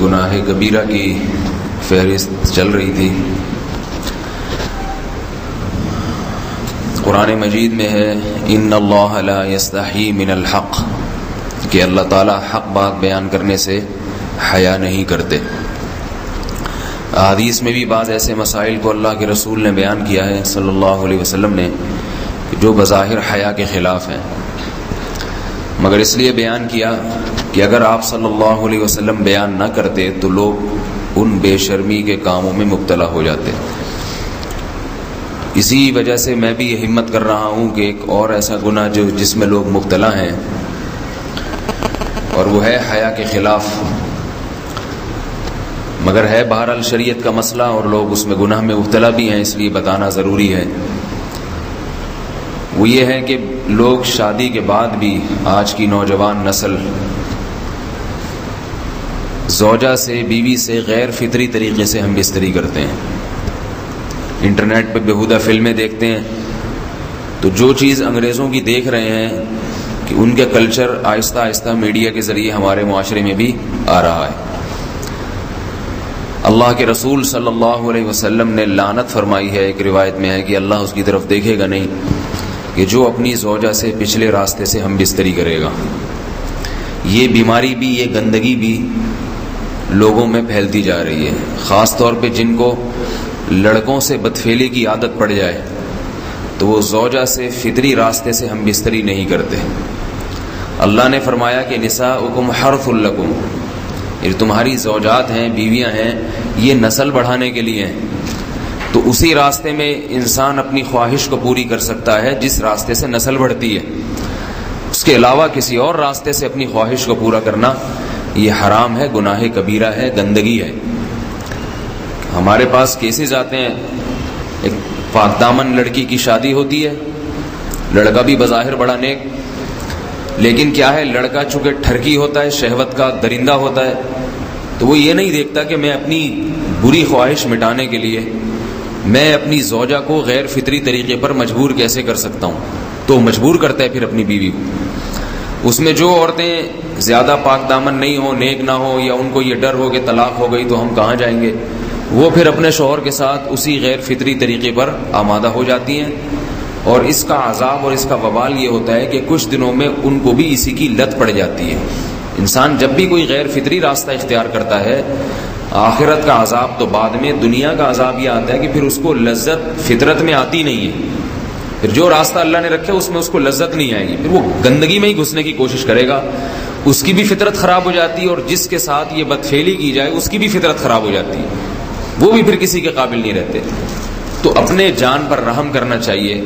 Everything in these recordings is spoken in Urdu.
گناہ کبیرہ کی فہرست چل رہی تھی. قرآن مجید میں ہے ان اللہ لا یستحی من الحق، کہ اللہ تعالیٰ حق بات بیان کرنے سے حیا نہیں کرتے. حدیث میں بھی بعض ایسے مسائل کو اللہ کے رسول نے بیان کیا ہے صلی اللہ علیہ وسلم نے جو بظاہر حیا کے خلاف ہیں، مگر اس لیے بیان کیا کہ اگر آپ صلی اللہ علیہ وسلم بیان نہ کرتے تو لوگ ان بے شرمی کے کاموں میں مبتلا ہو جاتے. اسی وجہ سے میں بھی یہ ہمت کر رہا ہوں کہ ایک اور ایسا گناہ جس میں لوگ مبتلا ہیں، اور وہ ہے حیا کے خلاف، مگر ہے بہرحال شریعت کا مسئلہ اور لوگ اس میں گناہ میں مبتلا بھی ہیں، اس لیے بتانا ضروری ہے. وہ یہ ہے کہ لوگ شادی کے بعد بھی، آج کی نوجوان نسل زوجہ سے، بیوی سے غیر فطری طریقے سے ہم بستری کرتے ہیں. انٹرنیٹ پہ بیہودہ فلمیں دیکھتے ہیں، تو جو چیز انگریزوں کی دیکھ رہے ہیں کہ ان کے کلچر آہستہ آہستہ میڈیا کے ذریعے ہمارے معاشرے میں بھی آ رہا ہے. اللہ کے رسول صلی اللہ علیہ وسلم نے لعنت فرمائی ہے، ایک روایت میں ہے کہ اللہ اس کی طرف دیکھے گا نہیں کہ جو اپنی زوجہ سے پچھلے راستے سے ہم بستری کرے گا. یہ بیماری بھی، یہ گندگی بھی لوگوں میں پھیلتی جا رہی ہے، خاص طور پہ جن کو لڑکوں سے بدفعلی کی عادت پڑ جائے تو وہ زوجہ سے فطری راستے سے ہم بستری نہیں کرتے. اللہ نے فرمایا کہ نساؤکم حرث لکم، یہ تمہاری زوجات ہیں، بیویاں ہیں، یہ نسل بڑھانے کے لیے ہیں. تو اسی راستے میں انسان اپنی خواہش کو پوری کر سکتا ہے جس راستے سے نسل بڑھتی ہے. اس کے علاوہ کسی اور راستے سے اپنی خواہش کو پورا کرنا یہ حرام ہے، گناہ کبیرہ ہے، گندگی ہے. ہمارے پاس کیسز آتے ہیں، ایک پاک دامن لڑکی کی شادی ہوتی ہے، لڑکا بھی بظاہر بڑا نیک، لیکن کیا ہے، لڑکا چونکہ ٹھرکی ہوتا ہے، شہوت کا درندہ ہوتا ہے، تو وہ یہ نہیں دیکھتا کہ میں اپنی بری خواہش مٹانے کے لیے میں اپنی زوجہ کو غیر فطری طریقے پر مجبور کیسے کر سکتا ہوں. تو مجبور کرتا ہے پھر اپنی بیوی کو. اس میں جو عورتیں زیادہ پاک دامن نہیں ہوں، نیک نہ ہوں، یا ان کو یہ ڈر ہو کہ طلاق ہو گئی تو ہم کہاں جائیں گے، وہ پھر اپنے شوہر کے ساتھ اسی غیر فطری طریقے پر آمادہ ہو جاتی ہیں. اور اس کا عذاب اور اس کا وبال یہ ہوتا ہے کہ کچھ دنوں میں ان کو بھی اسی کی لت پڑ جاتی ہے. انسان جب بھی کوئی غیر فطری راستہ اختیار کرتا ہے، آخرت کا عذاب تو بعد میں، دنیا کا عذاب یہ آتا ہے کہ پھر اس کو لذت فطرت میں آتی نہیں ہے. پھر جو راستہ اللہ نے رکھے اس میں اس کو لذت نہیں آئے گی، پھر وہ گندگی میں ہی گھسنے کی کوشش کرے گا. اس کی بھی فطرت خراب ہو جاتی ہے، اور جس کے ساتھ یہ بدفعلی کی جائے اس کی بھی فطرت خراب ہو جاتی ہے، وہ بھی پھر کسی کے قابل نہیں رہتے. تو اپنے جان پر رحم کرنا چاہیے.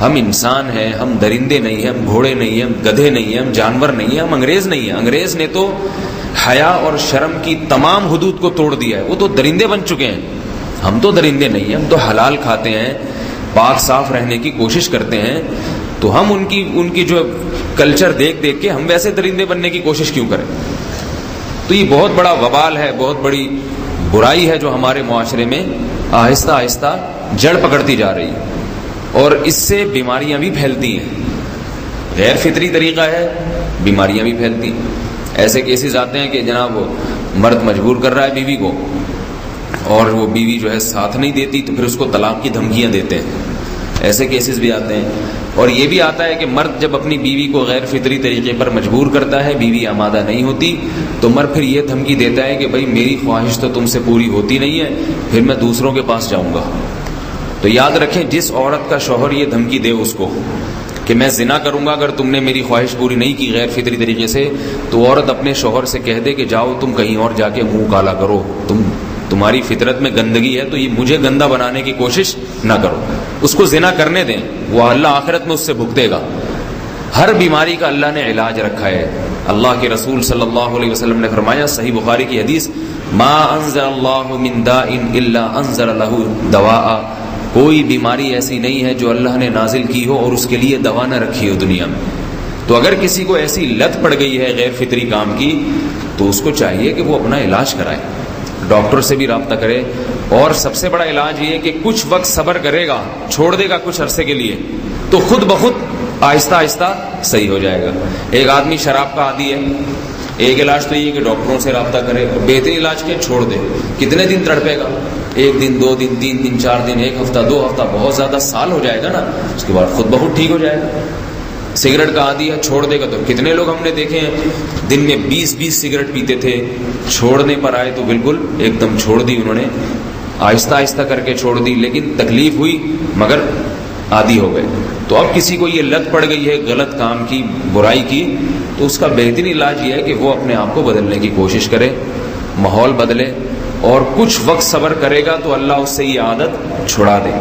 ہم انسان ہیں، ہم درندے نہیں ہیں، ہم گھوڑے نہیں ہیں، ہم گدھے نہیں ہیں، ہم جانور نہیں ہیں، ہم انگریز نہیں ہیں. انگریز نے تو حیا اور شرم کی تمام حدود کو توڑ دیا ہے، وہ تو درندے بن چکے ہیں. ہم تو درندے نہیں ہیں، ہم تو حلال کھاتے ہیں، پاک صاف رہنے کی کوشش کرتے ہیں. تو ہم ان کی جو کلچر دیکھ دیکھ کے ہم ویسے درندے بننے کی کوشش کیوں کریں. تو یہ بہت بڑا وبال ہے، بہت بڑی برائی ہے جو ہمارے معاشرے میں آہستہ آہستہ جڑ پکڑتی جا رہی ہے، اور اس سے بیماریاں بھی پھیلتی ہیں. غیر فطری طریقہ ہے، بیماریاں بھی پھیلتی ہیں. ایسے کیسز آتے ہیں کہ جناب مرد مجبور کر رہا ہے بیوی کو، اور وہ بیوی جو ہے ساتھ نہیں دیتی تو پھر اس کو طلاق کی دھمکیاں دیتے ہیں. ایسے کیسز بھی آتے ہیں. اور یہ بھی آتا ہے کہ مرد جب اپنی بیوی کو غیر فطری طریقے پر مجبور کرتا ہے، بیوی آمادہ نہیں ہوتی، تو مرد پھر یہ دھمکی دیتا ہے کہ بھائی میری خواہش تو تم سے پوری ہوتی نہیں ہے، پھر میں دوسروں کے پاس جاؤں گا. تو یاد رکھیں، جس عورت کا شوہر یہ دھمکی دے اس کو کہ میں زنا کروں گا اگر تم نے میری خواہش پوری نہیں کی غیر فطری طریقے سے، تو عورت اپنے شوہر سے کہہ دے کہ جاؤ تم کہیں اور جا کے منہ کالا کرو، تمہاری فطرت میں گندگی ہے تو یہ مجھے گندا بنانے کی کوشش نہ کرو. اس کو زنا کرنے دیں، وہ اللہ آخرت میں اس سے بھگتے گا. ہر بیماری کا اللہ نے علاج رکھا ہے. اللہ کے رسول صلی اللہ علیہ وسلم نے فرمایا، صحیح بخاری کی حدیث، ما انزل اللہ من داء الا انزل له دواء، کوئی بیماری ایسی نہیں ہے جو اللہ نے نازل کی ہو اور اس کے لیے دوا نہ رکھی ہو دنیا میں. تو اگر کسی کو ایسی لت پڑ گئی ہے غیر فطری کام کی تو اس کو چاہیے کہ وہ اپنا علاج کرائے، ڈاکٹر سے بھی رابطہ کرے. اور سب سے بڑا علاج یہ ہے کہ کچھ وقت صبر کرے گا، چھوڑ دے گا کچھ عرصے کے لیے، تو خود بخود آہستہ آہستہ صحیح ہو جائے گا. ایک آدمی شراب کا عادی ہے، ایک علاج تو یہ کہ ڈاکٹروں سے رابطہ کرے، اور بہترین علاج کے چھوڑ دے۔ کتنے دن تڑپے گا؟ 1 دن 2 دن 3 دن 4 دن 1 ہفتہ 2 ہفتہ، بہت زیادہ سال ہو جائے گا نا، اس کے بعد خود بہت ٹھیک ہو جائے گا۔ سگریٹ کا عادی ہے، چھوڑ دے گا تو کتنے لوگ ہم نے دیکھے ہیں دن میں 20 سگریٹ پیتے تھے، چھوڑنے پر آئے تو بالکل ایک دم چھوڑ دی انہوں نے، آہستہ آہستہ کر کے چھوڑ دی، لیکن تکلیف ہوئی مگر عادی ہو گئے۔ تو اب کسی کو یہ لت پڑ گئی ہے غلط کام کی، برائی کی، تو اس کا بہترین علاج یہ ہے کہ وہ اپنے آپ کو بدلنے کی کوشش کرے، ماحول بدلے، اور کچھ وقت صبر کرے گا تو اللہ اس سے یہ عادت چھڑا دے۔